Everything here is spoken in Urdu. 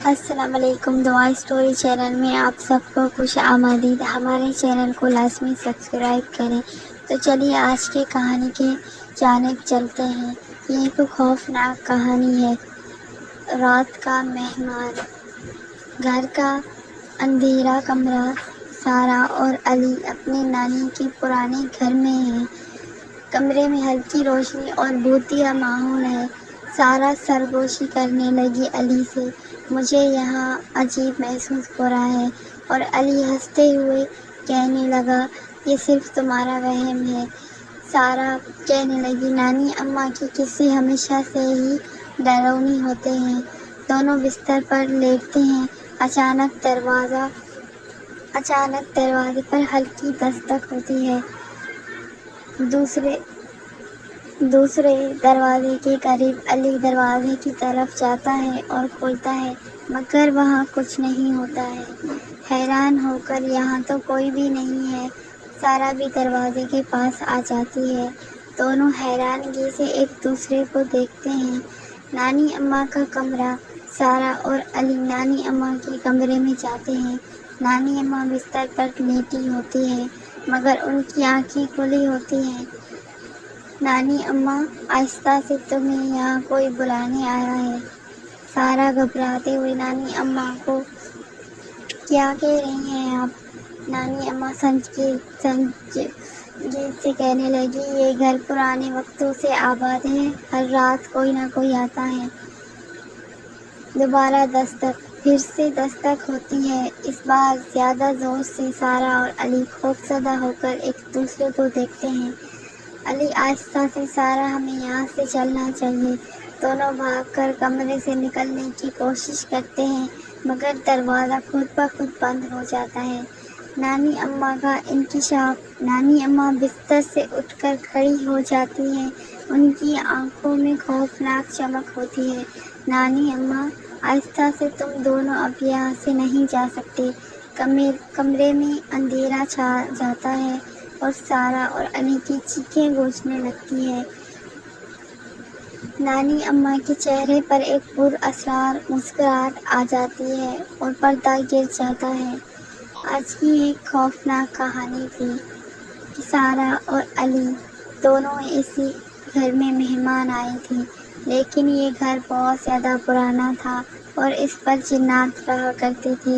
السلام علیکم، دعا اسٹوری چینل میں آپ سب کو خوش آمدید۔ ہمارے چینل کو لازمی سبسکرائب کریں۔ تو چلیے آج کی کہانی کی جانب چلتے ہیں۔ یہ ایک خوفناک کہانی ہے۔ رات کا مہمان۔ گھر کا اندھیرا کمرہ۔ سارہ اور علی اپنے نانی کے پرانے گھر میں ہیں۔ کمرے میں ہلکی روشنی اور بھوتیا ماحول ہے۔ سارہ سرگوشی کرنے لگی علی سے، مجھے یہاں عجیب محسوس ہو رہا ہے، اور علی ہنستے ہوئے کہنے لگا، یہ صرف تمہارا وہم ہے۔ سارہ کہنے لگی، نانی اماں کے قصے ہمیشہ سے ہی ڈراؤنے ہوتے ہیں۔ دونوں بستر پر لیٹتے ہیں۔ اچانک دروازے پر ہلکی دستک ہوتی ہے۔ دوسرے دروازے کے قریب علی دروازے کی طرف جاتا ہے اور کھولتا ہے، مگر وہاں کچھ نہیں ہوتا ہے۔ حیران ہو کر یہاں تو کوئی بھی نہیں ہے، سارہ بھی دروازے کے پاس آ جاتی ہے۔ دونوں حیرانگی سے ایک دوسرے کو دیکھتے ہیں۔ نانی اماں کا کمرہ۔ سارہ اور علی نانی اماں کے کمرے میں جاتے ہیں۔ نانی اماں بستر پر لیٹی ہوتی ہیں، مگر ان کی آنکھیں کھلی ہوتی ہیں۔ نانی اماں آہستہ سے، تمہیں یہاں کوئی بلانے آیا ہے۔ سارہ گھبراتے ہوئے، نانی اماں کو کیا کہہ رہی ہیں آپ؟ نانی اماں سنجیدگی سے کہنے لگی، یہ گھر پرانے وقتوں سے آباد ہے، ہر رات کوئی نہ کوئی آتا ہے۔ دوبارہ دستک۔ پھر سے دستک ہوتی ہے، اس بار زیادہ زور سے۔ سارہ اور علی خوفزدہ ہو کر ایک دوسرے کو دیکھتے ہیں۔ علی آہستہ سے، سارہ ہمیں یہاں سے چلنا چاہیے۔ دونوں بھاگ کر کمرے سے نکلنے کی کوشش کرتے ہیں، مگر دروازہ خود بخود بند ہو جاتا ہے۔ نانی اماں کا انکشاف۔ نانی اماں بستر سے اٹھ کر کھڑی ہو جاتی ہیں، ان کی آنکھوں میں خوفناک چمک ہوتی ہے۔ نانی اماں آہستہ سے، تم دونوں اب یہاں سے نہیں جا سکتے۔ کمرے میں اندھیرا چھا جاتا ہے اور سارہ اور علی کی چیخیں گونجنے لگتی ہیں۔ نانی اماں کے چہرے پر ایک پراسرار مسکراہٹ آ جاتی ہے اور پردہ گر جاتا ہے۔ آج کی ایک خوفناک کہانی تھی کہ سارہ اور علی دونوں اسی گھر میں مہمان آئے تھے، لیکن یہ گھر بہت زیادہ پرانا تھا اور اس پر جنات رہا کرتے تھے۔